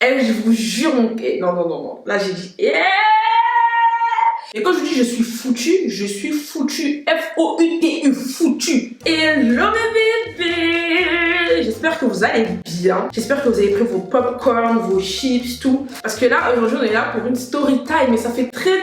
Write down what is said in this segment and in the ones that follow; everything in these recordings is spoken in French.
Et je vous jure, mon... Non, non, non, non. Là, j'ai dit... Et quand je dis je suis foutu. F-O-U-T-U, foutu. Hello mes bébés. J'espère que vous allez bien. J'espère que vous avez pris vos popcorn, vos chips, tout. Parce que là, aujourd'hui, on est là pour une story time. Et ça fait très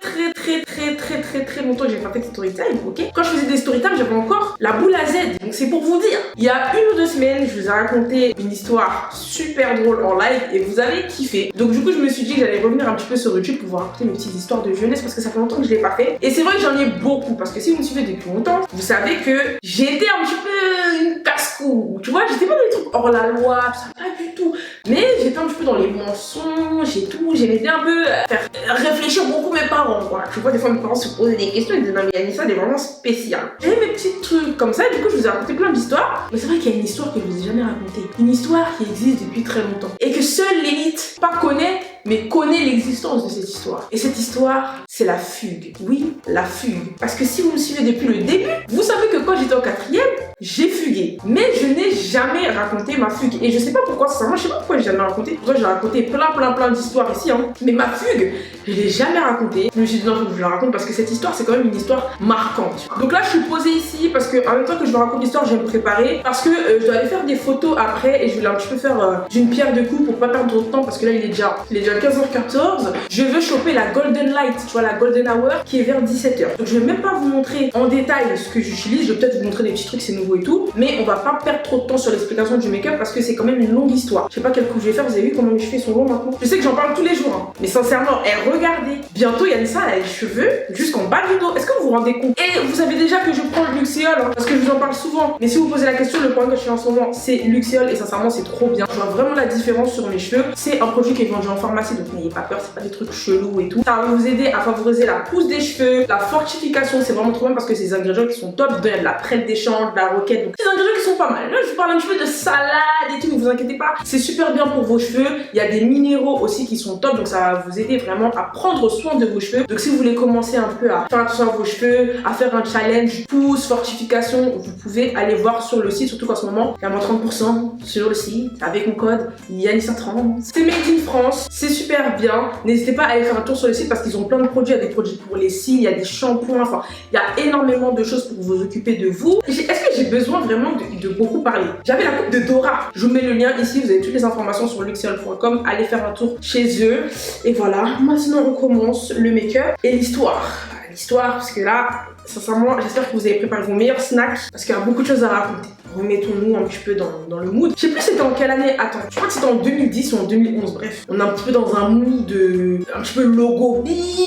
longtemps que j'ai pas fait de story time, ok? Quand je faisais des story time, j'avais encore la boule à Z. Donc c'est pour vous dire. Il y a 1 ou 2 semaines, je vous ai raconté une histoire super drôle en live et vous avez kiffé. Donc du coup, je me suis dit que j'allais revenir un petit peu sur YouTube pour vous raconter mes petites histoires de jeunesse parce que ça fait longtemps que je l'ai pas fait. Et c'est vrai que j'en ai beaucoup parce que si vous me suivez depuis longtemps, vous savez que j'étais un petit peu une casse-cou. Tu vois, j'étais pas dans les trucs hors la loi, ça pas du tout. Mais j'étais un petit peu dans les mensonges et tout. J'aimais bien un peu faire réfléchir beaucoup mes parents, quoi. Tu vois, des fois mes parents se posaient des questions et disaient non mais Anissa, elle est vraiment spéciale. J'avais mes petits trucs comme ça, du coup je vous ai raconté plein d'histoires. Mais c'est vrai qu'il y a une histoire que je vous ai jamais racontée. Une histoire qui existe depuis très longtemps. Et que seule l'élite pas connaît, mais connaît l'existence de cette histoire. Et cette histoire, c'est la fugue. Oui, la fugue. Parce que si vous me suivez depuis le début, vous savez que quand j'étais en 4e, j'ai fugué. Mais je n'ai jamais raconté ma fugue. Et je sais pas pourquoi, sincèrement, je sais pas pourquoi j'ai jamais raconté. Pourquoi j'ai raconté plein d'histoires ici, hein. Mais ma fugue, je l'ai jamais racontée. Je me suis dit non, faut que je la raconte parce que cette histoire, c'est quand même une histoire marquante. Donc là, je suis posée ici parce que en même temps que je vous raconte l'histoire, je vais me préparer. Parce que je dois aller faire des photos après et je vais un petit peu faire d'une pierre deux coups pour pas perdre trop de temps parce que là, il est déjà 15h14. Je veux choper la Golden Light, tu vois, la Golden Hour qui est vers 17h. Donc je vais même pas vous montrer en détail ce que j'utilise. Je vais peut-être vous montrer des petits trucs, c'est nouveau et tout. Mais on va pas perdre trop de temps sur l'explication du make-up parce que c'est quand même une longue histoire. Je sais pas quel coup je vais faire. Vous avez vu comment mes cheveux sont longs maintenant? Je sais que j'en parle tous les jours, hein. Mais sincèrement, regardez. Bientôt, Yanissa, elle a les cheveux jusqu'en bas du dos. Est-ce que vous vous rendez compte? Et vous savez déjà que je prends le Luxéol, hein, parce que je vous en parle souvent. Mais si vous posez la question, le problème que je fais en ce moment, c'est Luxéol et sincèrement, c'est trop bien. Je vois vraiment la différence sur mes cheveux. C'est un produit qui est vendu en pharmacie, donc n'ayez pas peur, c'est pas des trucs chelous et tout. Ça va vous aider à favoriser la pousse des cheveux, la fortification, c'est vraiment trop bien parce que c'est des ingrédients qui sont top. Il y a de la prête d'échange, de la roquette, donc c'est des ingrédients qui sont pas mal. Là, je vous parle un petit peu de salade et tout, ne vous inquiétez pas. C'est super bien pour vos cheveux. Il y a des minéraux aussi qui sont top, donc ça va vous aider vraiment à prendre soin de vos cheveux. Donc si vous voulez commencer un peu à faire attention à vos cheveux, à faire un challenge pousse, fortification, vous pouvez aller voir sur le site, surtout qu'en ce moment, il y a moins 30% sur le site avec mon code Yanissa30. C'est made in France, c'est super bien. N'hésitez pas à aller faire un tour sur le site parce qu'ils ont plein de produits. Il y a des produits pour les cils, il y a des shampoings, enfin, il y a énormément de choses pour vous occuper de vous. Est-ce que j'ai besoin vraiment de beaucoup parler? J'avais la coupe de Dora. Je vous mets le lien ici, vous avez toutes les informations sur luxeol.com. Allez faire un tour chez eux. Et voilà, maintenant on commence le make-up et l'histoire. L'histoire, parce que là, sincèrement, j'espère que vous avez préparé vos meilleurs snacks parce qu'il y a beaucoup de choses à raconter. Remettons-nous un petit peu dans le mood. Je sais plus c'était en quelle année. Attends, je crois que c'était en 2010 ou en 2011. Bref, on est un petit peu dans un mood de... un petit peu logo.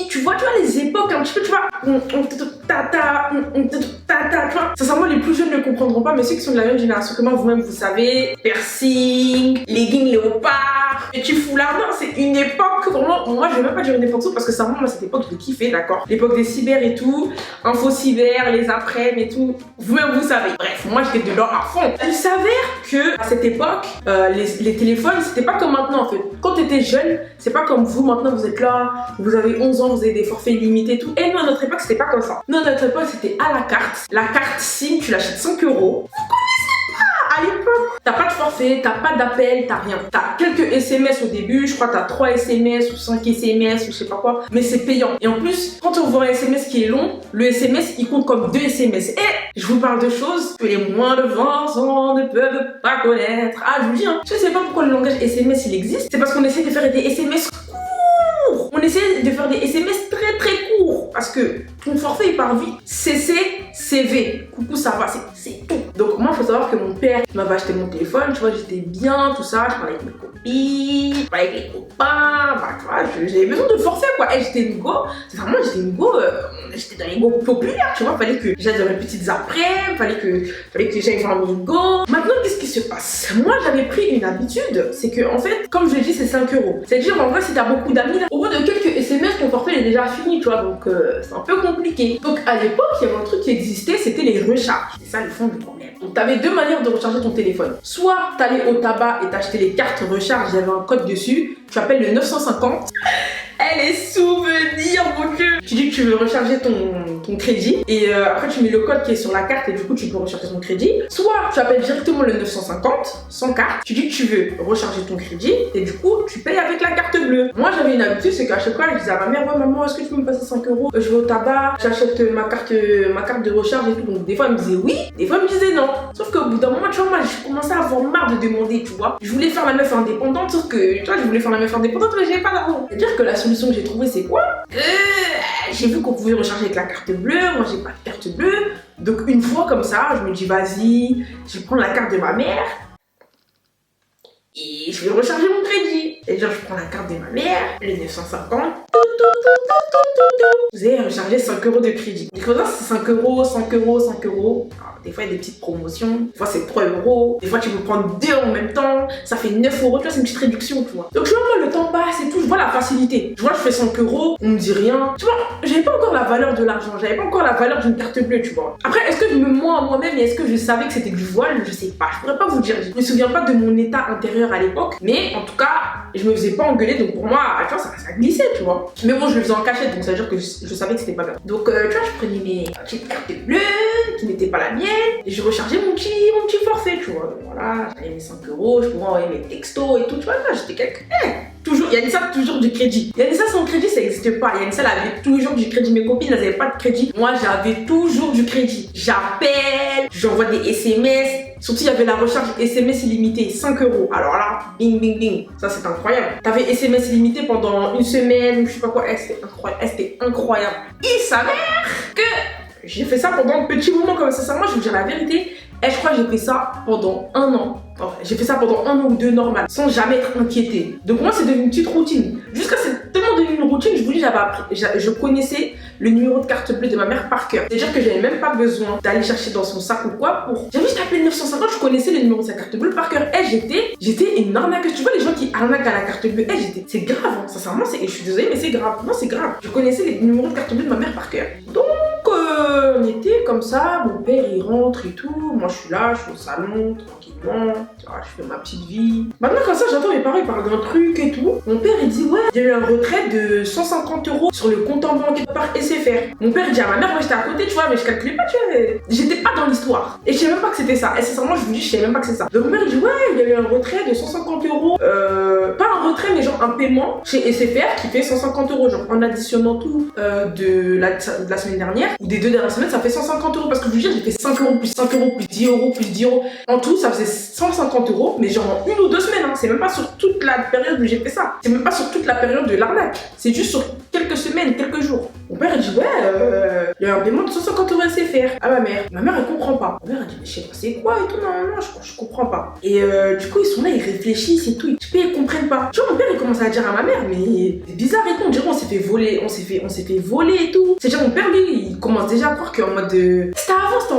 Tu vois les époques, un petit peu, tu vois. Tu vois. Sincèrement, les plus jeunes ne comprendront pas, mais ceux qui sont de la même génération que moi, vous-même, vous savez. Piercing, leggings léopard, petit foulard. Non, c'est une époque, vraiment, moi, je vais même pas dire une époque parce que ça, moi, cette époque, je l'ai kiffé, d'accord. L'époque des cyber et tout, info cyber, les après-midi et tout. Vous-même, vous savez. Bref, moi, j'étais dedans à fond. Il s'avère que à cette époque, les téléphones, c'était pas comme maintenant en fait. Quand tu étais jeune, c'est pas comme vous maintenant, vous êtes là, vous avez 11 ans, vous avez des forfaits illimités et tout. Et nous à notre époque, c'était pas comme ça. Nous à notre époque, c'était à la carte. La carte SIM, tu l'achètes 5 euros. À l'époque, t'as pas de forfait, t'as pas d'appel, t'as rien. T'as quelques SMS au début, je crois que t'as 3 SMS ou 5 SMS ou je sais pas quoi, mais c'est payant. Et en plus, quand on voit un SMS qui est long, le SMS il compte comme 2 SMS. Et je vous parle de choses que les moins de 20 ans ne peuvent pas connaître. Ah, je vous dis, hein, je sais pas pourquoi le langage SMS il existe, c'est parce qu'on essaie de faire des SMS courts. On essaie de faire des SMS très courts parce que ton forfait il part vite. CC, CV, coucou ça va, c'est tout. Donc moi, il faut savoir que mon père m'avait acheté mon téléphone, tu vois, j'étais bien, tout ça, je parlais avec mes copines, je parlais avec les copains, bah tu vois, j'avais besoin de forfait quoi. Et j'étais une go, sincèrement j'étais une go, j'étais dans les go populaires, tu vois, fallait que j'aille dans mes petites après, fallait que j'aille faire mes go. Maintenant, qu'est-ce qui se passe? Moi, j'avais pris une habitude, c'est que en fait, comme je l'ai dit, c'est 5 euros. C'est-à-dire, en vrai, si t'as beaucoup d'amis, au bout de quelques SMS, ton forfait il est déjà fini, tu vois, donc c'est un peu compliqué. Donc à l'époque, il y avait un truc qui existait, c'était les recharges. C'est ça le fond du problème. Donc t'avais 2 manières de recharger ton téléphone. Soit t'allais au tabac et t'achetais les cartes recharge, il y avait un code dessus, tu appelles le 950 Elle est souvenir, mon Dieu. Tu dis que tu veux recharger ton crédit et après tu mets le code qui est sur la carte et du coup tu peux recharger ton crédit. Soit tu appelles directement le 950 sans carte, tu dis que tu veux recharger ton crédit et du coup tu payes avec la carte bleue. Moi j'avais une habitude, c'est qu'à chaque fois je disais à ma mère, ouais maman, est-ce que tu peux me passer 5 euros? Je vais au tabac, j'achète ma carte de recharge et tout. Donc des fois elle me disait oui, des fois elle me disait non. Sauf qu'au bout d'un moment, tu vois, moi j'ai commencé à avoir marre de demander, tu vois. Je voulais faire la meuf indépendante, sauf que tu vois, je voulais faire la meuf indépendante mais j'avais pas d'argent. C'est-à-dire que la solution que j'ai trouvée c'est quoi? J'ai vu qu'on pouvait recharger avec la carte bleue, moi j'ai pas de carte bleue. Donc une fois comme ça, je me dis vas-y, je vais prendre la carte de ma mère et je vais recharger mon crédit. Et genre je prends la carte de ma mère, le 950. Vous avez rechargé 5 euros de crédit. Du coup, c'est 5 euros, 5 euros, 5 euros. Alors, des fois, il y a des petites promotions. Des fois, c'est 3 euros. Des fois, tu peux prendre 2 en même temps. Ça fait 9 euros. Tu vois, c'est une petite réduction, tu vois. Donc, je vois, moi, le temps passe et tout. Je vois la facilité. Je vois, je fais 5 euros. On me dit rien. Tu vois, j'avais pas encore la valeur de l'argent. J'avais pas encore la valeur d'une carte bleue, tu vois. Après, est-ce que je me mens à moi-même et est-ce que je savais que c'était du voile? Je sais pas. Je pourrais pas vous dire. Je me souviens pas de mon état intérieur à l'époque. Mais en tout cas, je me faisais pas engueuler. Donc, pour moi, tu vois, ça glissait, tu vois. Mais bon, je le faisais en cachette. Donc, ça veut dire que je savais que c'était pas bien. Donc, tu vois, je prenais mes petites cartes bleues qui n'étaient pas la mienne et je rechargeais mon petit forfait, tu vois. Donc, voilà, j'avais mes 5 euros, je pouvais envoyer mes textos et tout, tu vois. Là, j'étais quelqu'un. Toujours, Yanissa, toujours du crédit. Yanissa sans crédit, ça n'existe pas. Yanissa, elle avait toujours du crédit. Mes copines, elles n'avaient pas de crédit. Moi, j'avais toujours du crédit. J'appelle, j'envoie des SMS. Surtout, il y avait la recharge SMS illimitée, 5 euros. Alors là, bing, bing, bing. Ça, c'est incroyable. T'avais SMS illimité pendant une semaine, je sais pas quoi. C'était incroyable. C'était incroyable. Il s'avère que j'ai fait ça pendant un petit moment comme ça. Moi, je vous dire la vérité. Et je crois que j'ai fait ça pendant 1 an. Enfin, j'ai fait ça pendant 1 an ou 2 normal, sans jamais être inquiétée. Donc moi, c'est devenu une petite routine. Jusqu'à c'est tellement devenu une routine, je vous dis, je connaissais le numéro de carte bleue de ma mère par cœur. C'est-à-dire que j'avais même pas besoin d'aller chercher dans son sac ou quoi pour... J'avais juste appelé le 950, je connaissais le numéro de sa carte bleue par cœur. Et j'étais une arnaqueuse. Tu vois les gens qui arnaquent à la carte bleue, c'est grave, hein. Sincèrement, je suis désolée, mais c'est grave. Non, c'est grave. Je connaissais les numéros de carte bleue de ma mère par cœur. Donc, on était comme ça, mon père il rentre et tout, moi je suis là, je suis au salon, tranquillement, tu vois, je fais ma petite vie. Maintenant comme ça, j'entends mes parents ils parlent d'un truc et tout. Mon père il dit ouais, il y a eu un retrait de 150 euros sur le compte en banque par SFR. Mon père il dit à ma mère, moi j'étais à côté, tu vois, mais je calculais pas, tu vois, j'étais pas dans l'histoire. Et je savais même pas que c'était ça. Et sincèrement, je vous dis, je savais même pas que c'est ça. Donc mon père il dit ouais, il y a eu un retrait de 150 euros, pas un retrait, mais genre un paiement chez SFR qui fait 150 euros, genre en additionnant tout de la semaine dernière, ou des 2 dernières semaines, ça fait 150 euros. Parce que je vous dis, j'ai fait 5 euros, plus 5 euros, plus 10 euros, plus 10 euros. En tout, ça faisait 150 euros, mais genre en 1 ou 2 semaines. Hein. C'est même pas sur toute la période où j'ai fait ça. C'est même pas sur toute la période de l'arnaque. C'est juste sur quelques semaines, quelques jours. Mon père, il dit, ouais, il y a un paiement de 150 euros SFR à ma mère. Ma mère, elle comprend pas. Ma mère, elle dit, mais je sais pas, c'est quoi et tout. Non, je comprends pas. Et du coup, ils sont là, ils réfléchissent et tout. Tu peux, ils comprennent pas. Tu vois, mon père, il commence à dire à ma mère, mais c'est bizarre et tout. On dirait, on s'est fait voler, on s'est fait voler et tout. C'est-à-dire, mon père, lui, il commence déjà à croire qu'en mode de... C'était avant, c'était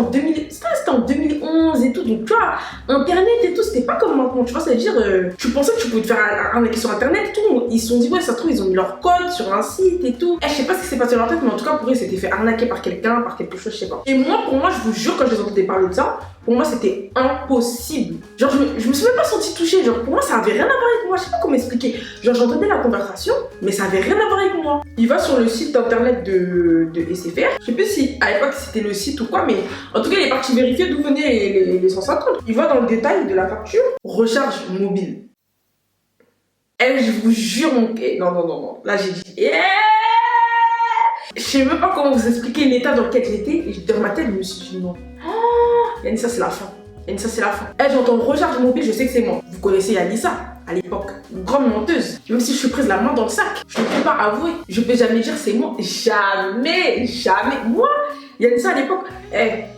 en 2011 et tout. Donc, tu vois, Internet et tout, c'était pas comme maintenant. Tu vois, c'est-à-dire, tu pensais que tu pouvais te faire arnaquer sur Internet et tout. Ils se sont dit, ouais, ça se trouve, ils ont mis leur code sur un site et tout. Je sais pas ce qui s'est passé dans leur tête, mais en tout cas, pour eux, ils s'étaient fait arnaquer par quelqu'un, par quelque chose, je sais pas. Et moi, pour moi, je vous jure, quand je les entendais parler de ça, pour moi, c'était impossible. Genre, je me suis même pas sentie touchée. Genre, pour moi, ça avait rien à voir avec moi. Je sais pas comment expliquer. Genre, j'entendais la conversation, mais ça avait rien à voir avec moi. Il va sur le site internet de SFR. Je sais plus si à l'époque c'était le site ou quoi, mais en tout cas, il est parti vérifier d'où venaient les 150. Il va dans le détail de la facture. Recharge mobile. Et je vous jure, mon... Non. Là, j'ai dit... Yeah. Je sais même pas comment vous expliquer l'état dans lequel j'étais. Et dans ma tête, je me suis dit non. Yanissa, c'est la fin. Yanissa, c'est la fin. J'entends recharge mobile, je sais que c'est moi. Vous connaissez Yanissa à l'époque. Une grande menteuse. Même si je suis prise la main dans le sac, je ne peux pas avouer. Je peux jamais dire c'est moi. Jamais. Moi, Yanissa à l'époque,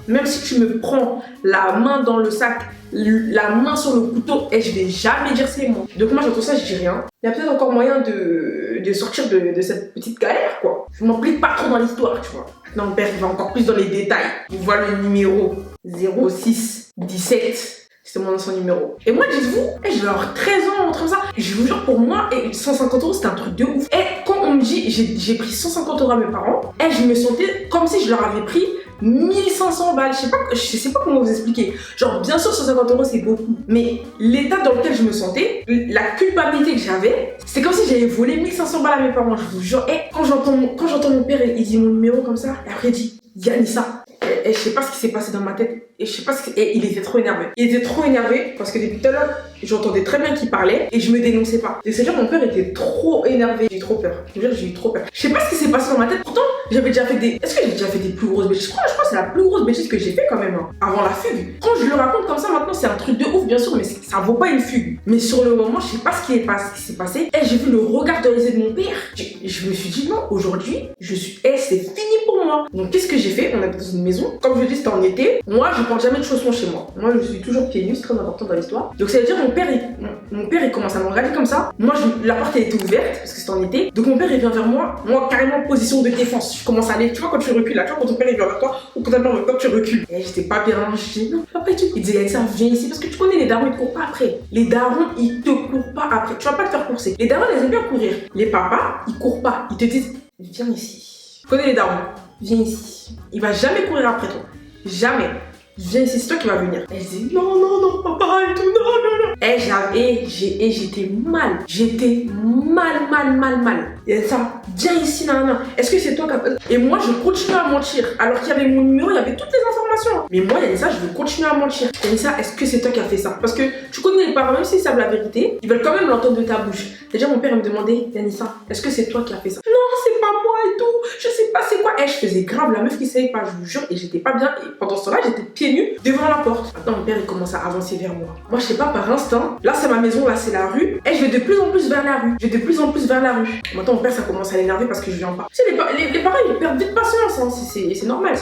même si tu me prends la main dans le sac, la main sur le couteau, je vais jamais dire c'est moi. Donc moi, j'entends ça, je dis rien. Il y a peut-être encore moyen de sortir de cette petite galère, quoi. Je m'implique pas trop dans l'histoire, tu vois. Maintenant, mon père, il va encore plus dans les détails. Il voit le numéro 0617. C'est mon ancien numéro. Et moi, dites-vous, je vais avoir 13 ans, entre ça. Je vous jure, pour moi, 150 euros, c'était un truc de ouf. Et quand on me dit, j'ai pris 150 euros à mes parents, je me sentais comme si je leur avais pris 1500 balles. Je sais pas comment vous expliquer. Genre, bien sûr, 150 € c'est beaucoup. Mais l'état dans lequel je me sentais, la culpabilité que j'avais, c'est comme si j'avais volé 1500 balles à mes parents. Je vous jure. Et quand j'entends mon père, il dit mon numéro comme ça, et après il dit Yanissa. Et je sais pas ce qui s'est passé dans ma tête. Et je sais pas et il était trop énervé. Il était trop énervé parce que depuis tout à l'heure, j'entendais très bien qu'il parlait et je me dénonçais pas. Et c'est-à-dire mon père était trop énervé. J'ai eu trop peur. Je veux dire, j'ai eu trop peur. Je sais pas ce qui s'est passé dans ma tête. Pourtant, j'avais déjà fait des. Est-ce que j'ai déjà fait des plus grosses bêtises? Je crois que c'est la plus grosse bêtise que j'ai fait quand même. Hein. Avant la fugue. Quand je le raconte comme ça maintenant, c'est un truc de ouf, bien sûr, mais ça vaut pas une fugue. Mais sur le moment, je sais pas ce qui s'est passé. Et j'ai vu le regard de les yeux de mon père. Je me suis dit non, aujourd'hui, c'est fini pour moi. Donc qu'est-ce que j'ai fait? On est dans une maison. Comme je dis, c'était en été. Moi, je porte jamais de chaussons chez moi. Moi, je suis toujours pieds nus, c'est très important dans l'histoire. Donc ça veut dire mon père, il commence à me regarder comme ça. Moi, la porte elle était ouverte parce que c'était en été. Donc mon père il vient vers moi. Moi, carrément en position de défense. Je commence à aller. Tu vois quand tu recules là, tu vois quand ton père il vient vers toi ou quand tu recules. Et j'étais pas bien. Je dis non, papa et tout. Il disait ça, viens ici parce que tu connais les darons ils te courent pas après. Les darons ils te courent pas après. Tu vas pas te faire courser. Les darons ils aiment bien courir. Les papas ils courent pas. Ils te disent viens ici. Tu connais les darons. Viens ici. Il va jamais courir après toi. Jamais. Viens ici, c'est toi qui vas venir. Elle dit non, papa et tout, non. Et j'étais mal. J'étais mal. Et elle dit ça, viens ici, non. Est-ce que c'est toi qui as... Et moi, je continue à mentir. Alors qu'il y avait mon numéro, il y avait toutes les informations. Mais moi, il y a ça, je vais continuer à mentir. Elle dit ça, est-ce que c'est toi qui as fait ça? Parce que tu connais les parents, même s'ils savent la vérité, ils veulent quand même l'entendre de ta bouche. C'est-à-dire, mon père me demandait, Yanissa, est-ce que c'est toi qui as fait ça? Non, c'est pas moi et tout. Je sais pas c'est quoi. Et je faisais grave la meuf qui savait pas, je vous jure, et j'étais pas bien. Et pendant ce temps-là, j'étais pieds nus devant la porte. Maintenant, mon père, il commence à avancer vers moi. Moi, je sais pas, par instinct, là, c'est ma maison, là, c'est la rue. Et je vais de plus en plus vers la rue. Maintenant, mon père, ça commence à l'énerver parce que je viens pas. Tu sais, les parents, ils perdent vite patience. Hein. C'est normal.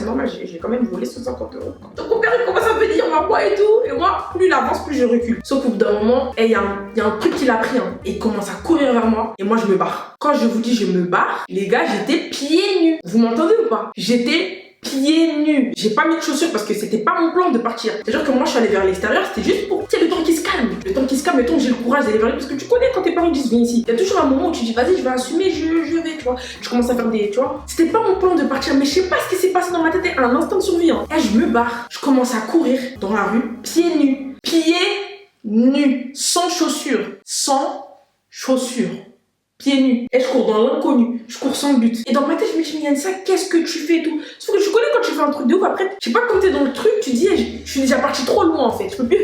J'ai quand même volé 150 €. Donc, mon père, il commence à me dire, on va quoi et tout. Et moi, plus il avance, plus je recule. Sauf qu'au bout d'un moment, il y a un truc qu'il a pris. Hein. Et il commence à courir vers moi. Et moi, je me barre. Quand je vous dis je me barre, les gars, j'étais pieds nus. Vous m'entendez ou pas? J'étais pieds nus. J'ai pas mis de chaussures parce que c'était pas mon plan de partir. C'est-à-dire que moi je suis allée vers l'extérieur, c'était juste pour, tu sais, le temps qui se calme. Le temps qui se calme, le temps que j'ai le courage d'aller vers lui. Parce que tu connais quand tes parents disent viens ici. Il y a toujours un moment où tu dis vas-y, je vais assumer, je vais, tu vois. Tu commences à faire des, tu vois. C'était pas mon plan de partir, mais je sais pas ce qui s'est passé dans ma tête. Un instant de survie. Hein. Et je me barre. Je commence à courir dans la rue, pieds nus. Sans chaussures. Pieds nus. Et je cours dans l'inconnu. Je cours sans but. Et dans ma tête, je me dis, Yanissa, qu'est-ce que tu fais et tout? Sauf que tu connais quand tu fais un truc de ouf, après, je sais pas, quand t'es dans le truc, tu dis, je suis déjà partie trop loin en fait. Je peux plus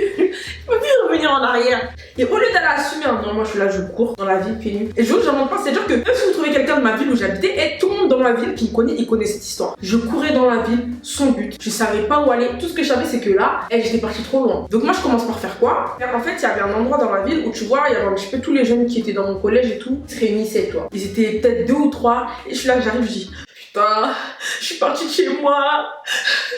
revenir en arrière. Et au lieu d'aller assumer, non, moi je suis là, je cours dans la ville, pieds nus. Et je vous j'en pas, c'est-à-dire que même si vous trouvez quelqu'un de ma ville où j'habitais, et tout le monde dans ma ville qui me connaît, il connaît cette histoire. Je courais dans la ville sans but. Je savais pas où aller. Tout ce que je savais, c'est que là, j'étais partie trop loin. Donc moi, je commence par faire quoi? En fait, il y avait un endroit dans la ville où tu vois, il y avait un petit peu tous les jeunes qui étaient dans mon collège et tout, se réunissaient, toi. Ils étaient peut-être 2 ou 3. Et je suis là, j'arrive, je dis, putain, je suis partie de chez moi,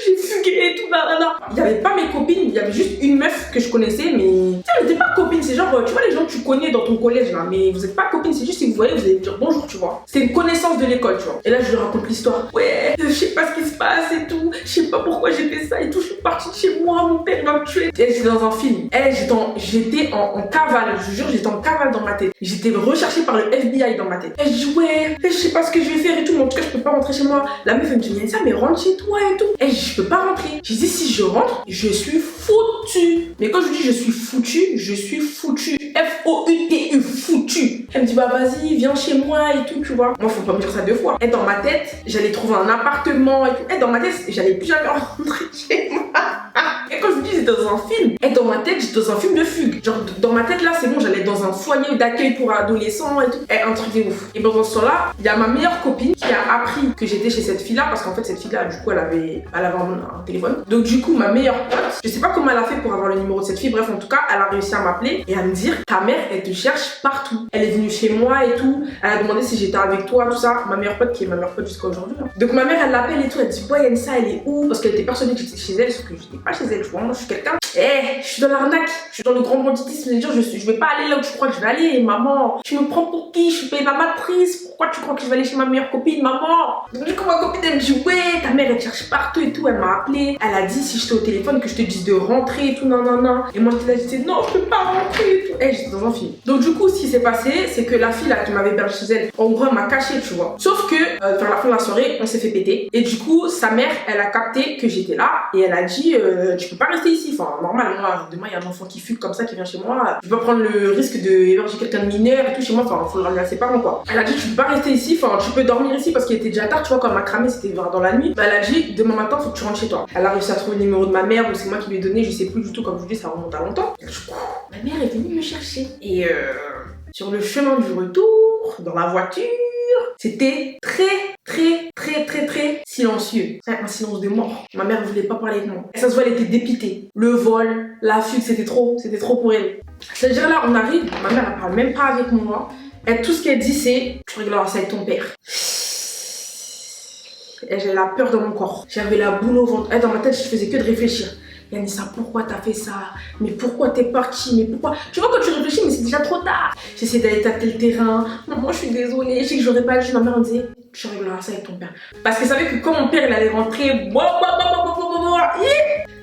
j'ai fugué et tout, nanana. Il y avait pas mes copines, il y avait juste une meuf que je connaissais, mais ça, elle n'était pas copine, c'est genre, tu vois les gens que tu connais dans ton collège là, mais vous êtes pas copines, c'est juste si vous voyez, vous allez dire bonjour, tu vois. C'est une connaissance de l'école, tu vois. Et là, je lui raconte l'histoire. Ouais, je sais pas ce qui se passe et tout, je sais pas pourquoi j'ai fait ça et tout, je suis partie de chez moi, mon père va me tuer. Et j'étais dans un film. J'étais en cavale, je vous jure, j'étais en cavale dans ma tête. J'étais recherchée par le FBI dans ma tête. Et je dis, ouais, je sais pas ce que je vais faire et tout, mais en tout cas, je peux pas rentrer chez moi. La meuf, elle me dit, ça, mais rentre chez toi et tout. Et je peux pas rentrer. J'ai dit, si je rentre, je suis foutue. Mais quand je dis je suis foutue, je suis foutue. F-O-U-T-U, foutue. Elle me dit, bah vas-y, viens chez moi et tout, tu vois. Moi, faut pas me dire ça 2 fois. Et dans ma tête, j'allais trouver un appartement et tout. Et dans ma tête, j'allais plus jamais rentrer chez moi. Et quand je vous dis, j'étais dans un film. Et dans ma tête, j'étais dans un film de fugue. Genre, dans ma tête, là, c'est bon, j'allais dans un foyer d'accueil pour adolescents et tout. Et un truc de ouf. Et pendant ce temps-là, il y a ma meilleure copine qui a appris que j'étais chez cette fille-là. Parce qu'en fait, cette fille-là, du coup, elle avait un téléphone. Donc, du coup, ma meilleure pote, je sais pas comment elle a fait pour avoir le numéro de cette fille. Bref, en tout cas, elle a réussi à m'appeler et à me dire, ta mère, elle te cherche partout. Elle est venue chez moi et tout. Elle a demandé si j'étais avec toi, tout ça. Ma meilleure pote, qui est ma meilleure pote jusqu'à aujourd'hui. Donc, ma mère, elle l'appelle et tout. Elle dit, ouais, Yanissa, elle est où? Parce qu'elle était persuadée que j'étais chez elle, sauf que j'étais pas chez elle, tu vois. Moi, je suis quelqu'un. je suis dans l'arnaque, je suis dans le grand banditisme. Je vais pas aller là où tu crois que je vais aller, maman. Tu me prends pour qui? Je suis payée ma matrice. Pourquoi tu crois que je vais aller chez ma meilleure copine, maman? Donc du coup, ma copine elle me dit ouais, ta mère elle cherche partout et tout. Elle m'a appelé. Elle a dit si j'étais au téléphone que je te dise de rentrer et tout, non. Et moi j'étais là, je disais non, je peux pas rentrer et tout. J'étais dans un film. Donc du coup, ce qui s'est passé, c'est que la fille là qui m'avait perdu chez elle, en gros, elle m'a caché, tu vois. Sauf que vers la fin de la soirée, on s'est fait péter. Et du coup, sa mère, elle a capté que j'étais là et elle a dit tu peux pas rester ici. Enfin, normal, moi, demain il y a un enfant qui fugue comme ça qui vient chez moi. Je peux pas prendre le risque de héberger quelqu'un de mineur et tout chez moi. Enfin, il faut le ramener à ses parents quoi. Elle a dit tu peux pas rester ici. Enfin, tu peux dormir ici parce qu'il était déjà tard. Tu vois, quand elle m'a cramé, c'était dans la nuit. Bah, elle a dit demain matin, faut que tu rentres chez toi. Elle a réussi à trouver le numéro de ma mère ou c'est moi qui lui ai donné. Je sais plus du tout. Comme je vous dis, ça remonte à longtemps. Et du coup, ma mère est venue me chercher. Et sur le chemin du retour, dans la voiture, c'était très silencieux. Un silence de mort. Ma mère voulait pas parler avec moi. Et ça se voit, elle était dépitée. Le vol, la fugue, c'était trop pour elle. C'est-à-dire là, on arrive, ma mère elle parle même pas avec moi. Et tout ce qu'elle dit c'est, tu régleras ça avec ton père. Et j'avais la peur dans mon corps. J'avais la boule au ventre. Et dans ma tête, je faisais que de réfléchir. Yanissa, pourquoi t'as fait ça? Mais pourquoi t'es partie? Mais pourquoi? Tu vois, quand tu réfléchis, mais c'est déjà trop tard. J'essaie d'aller tâter le terrain. Maman, je suis désolée. Je sais que j'aurais pas agi. Ma mère me disait, tu régleras ça avec ton père. Parce qu'elle savait que quand mon père il allait rentrer,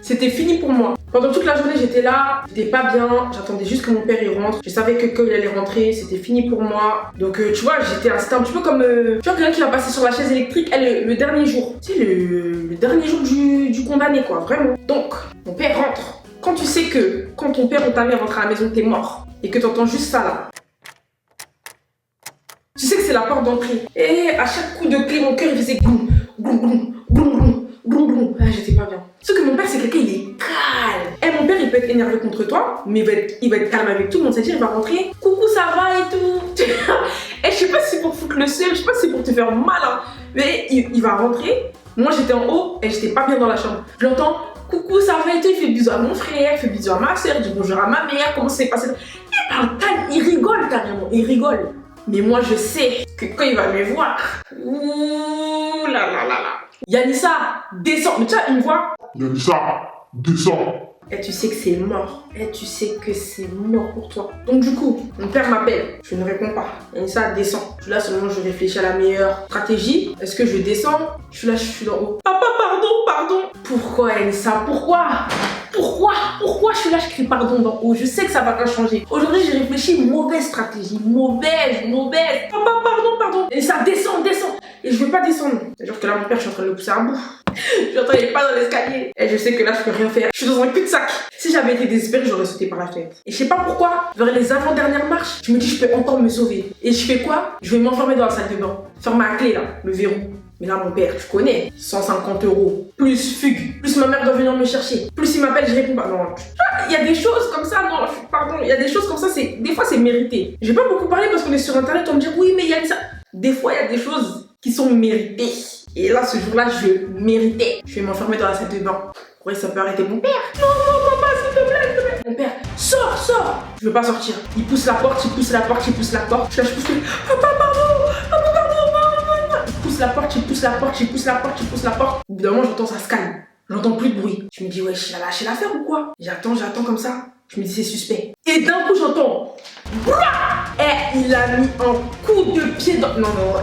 c'était fini pour moi. Pendant toute la journée, j'étais là, j'étais pas bien, j'attendais juste que mon père y rentre. Je savais que quand il allait rentrer, c'était fini pour moi. Donc tu vois, c'était un petit peu comme tu vois quelqu'un qui va passer sur la chaise électrique, le dernier jour. Tu sais, le dernier jour du condamné quoi, vraiment. Donc, mon père rentre. Quand tu sais que quand ton père ou ta mère rentre à la maison, t'es mort et que t'entends juste ça là. Tu sais que c'est la porte d'entrée. Et à chaque coup de clé, mon cœur il faisait gloum, gloum, gloum, gloum, gloum, gloum, gloum. Ah, j'étais pas bien. Sauf que mon père, c'est quelqu'un, il est calme. Et mon père, il peut être énervé contre toi, mais il va être calme avec tout le monde. C'est-à-dire, il va rentrer, coucou, ça va et tout. Et je sais pas si c'est pour foutre le seum, je sais pas si c'est pour te faire mal, hein. Mais il va rentrer. Moi, j'étais en haut et j'étais pas bien dans la chambre. Je l'entends, coucou, ça va et tout. Il fait bisous à mon frère, il fait bisous à ma soeur, il dit bonjour à ma mère, comment c'est passé. Il parle calme, il rigole carrément, il rigole. Mais moi, je sais que quand il va me voir, ouh là là là là. Yanissa, descends. Mais tu vois, il me voit. Yanissa, descends. Et tu sais que c'est mort. Et tu sais que c'est mort pour toi. Donc du coup, mon père m'appelle. Je ne réponds pas. Yanissa, descends. Je suis là seulement, je réfléchis à la meilleure stratégie. Est-ce que je descends? Je suis là, je suis en haut. Papa, pardon. Pourquoi Yanissa? Pourquoi je suis là, je crie pardon d'en haut? Je sais que ça va pas changer. Aujourd'hui, j'ai réfléchi, mauvaise stratégie. Mauvaise. Papa, pardon. Et ça descend. Et je veux pas descendre. C'est-à-dire que là, mon père, je suis en train de le pousser à bout. J'entends les pas dans l'escalier. Et je sais que là, je peux rien faire. Je suis dans un cul-de-sac. Si j'avais été désespérée, j'aurais sauté par la fenêtre. Et je sais pas pourquoi, vers les avant-dernières marches, je me dis, je peux encore me sauver. Et je fais quoi? Je vais m'enfermer dans la salle de bain. Fermer à clé, là, le verrou. Mais là, mon père, tu connais, 150 €, plus fugue, plus ma mère doit venir me chercher, plus il m'appelle, je réponds pas. Non, il y a des choses comme ça, non, pardon, il y a des choses comme ça, des fois c'est mérité. J'ai pas beaucoup parlé parce qu'on est sur internet, on me dit oui, mais il y a ça. Des fois, il y a des choses qui sont méritées. Et là, ce jour-là, je méritais. Je vais m'enfermer dans la salle de bain. Oui, ça peut arrêter mon père. Non, papa, s'il te plaît. Mon père, sors. Je veux pas sortir. Il pousse la porte. Je suis là, je pousse. Papa, pardon. Il pousse la porte. Au bout d'un moment, j'entends ça se calme. J'entends plus de bruit. Je me dis, ouais, il a lâché l'affaire ou quoi? J'attends comme ça. Je me dis, c'est suspect. Et d'un coup, j'entends. Et il a mis un coup de pied dans. Non. Non.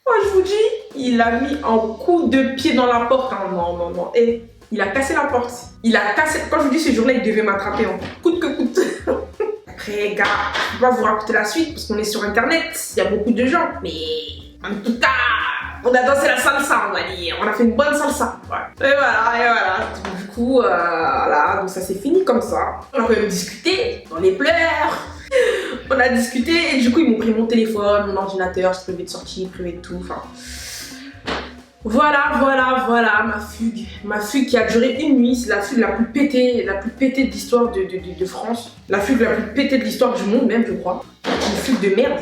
Moi, je vous dis, il a mis un coup de pied dans la porte. Non. Et il a cassé la porte. Quand je vous dis ce jour-là, il devait m'attraper. Coûte que coûte. Après, gars, je peux pas vous raconter la suite parce qu'on est sur internet, il y a beaucoup de gens, mais en tout cas, on a dansé la salsa, on va dire, on a fait une bonne salsa. Ouais. Et voilà. Du coup, voilà, donc ça s'est fini comme ça. On a quand même discuté dans les pleurs. On a discuté et du coup, ils m'ont pris mon téléphone, mon ordinateur, je privé de sortie, privé de tout, enfin. Voilà, ma fugue qui a duré une nuit, c'est la fugue la plus pétée de l'histoire de France. La fugue la plus pétée de l'histoire du monde même, je crois. Une fugue de merde.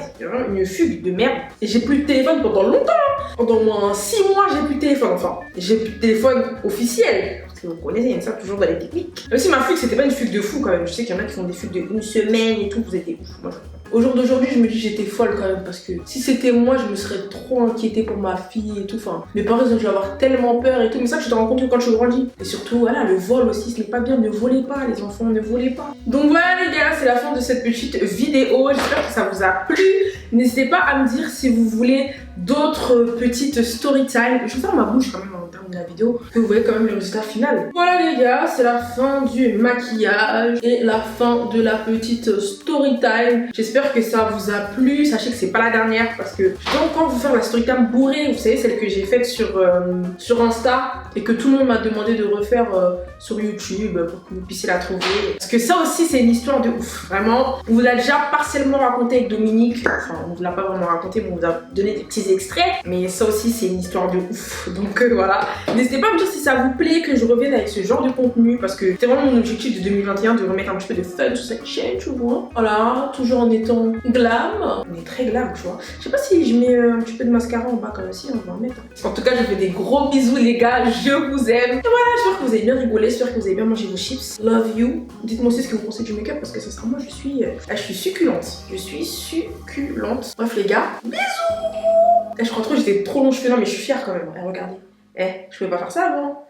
Et j'ai plus de téléphone pendant longtemps. Pendant au moins 6 mois, j'ai plus de téléphone, enfin. J'ai plus de téléphone officiel. Parce que vous connaissez, il y a ça toujours dans les techniques. Même si ma fugue, c'était pas une fugue de fou quand même. Je sais qu'il y en a qui font des fugues de 1 semaine et tout, vous êtes des ouf. Moi, au jour d'aujourd'hui, je me dis que j'étais folle quand même parce que si c'était moi, je me serais trop inquiétée pour ma fille et tout. Enfin, mes parents ils ont dû avoir tellement peur et tout. Mais ça, je te rends compte que quand je grandis. Et surtout, voilà, le vol aussi, ce n'est pas bien. Ne volez pas, les enfants, ne volez pas. Donc voilà les gars, c'est la fin de cette petite vidéo. J'espère que ça vous a plu. N'hésitez pas à me dire si vous voulez d'autres petites story time. Je vais faire ma bouche quand même en termes de la vidéo, que vous voyez quand même le résultat final. Voilà les gars, c'est la fin du maquillage et la fin de la petite story time. J'espère que ça vous a plu. Sachez que c'est pas la dernière parce que je vais encore vous faire la story time bourrée. Vous savez, celle que j'ai faite sur Insta et que tout le monde m'a demandé de refaire sur YouTube pour que vous puissiez la trouver. Parce que ça aussi, c'est une histoire de ouf. Vraiment, on vous l'a déjà partiellement raconté avec Dominique. Enfin, on vous l'a pas vraiment raconté, mais on vous a donné des petits extraits. Mais ça aussi, c'est une histoire de ouf. Donc voilà. N'hésitez pas à me dire si ça vous plaît que je revienne avec ce genre de contenu. Parce que c'est vraiment mon objectif de 2021 de remettre un petit peu de fun sur cette chaîne, tu vois. Voilà, toujours en étant glam. On est très glam, tu vois. Je sais pas si je mets un petit peu de mascara en bas comme aussi, on va en mettre. En tout cas, je vous fais des gros bisous, les gars. Je vous aime. Et voilà, j'espère que vous avez bien rigolé. J'espère que vous avez bien mangé vos chips. Love you. Dites-moi aussi ce que vous pensez du make-up parce que ça sera moi, je suis succulente. Je suis succulente. Bref, les gars, bisous. Je crois trop que j'étais trop long cheveux. Non, mais je suis fière quand même. Regardez. Je pouvais pas faire ça avant.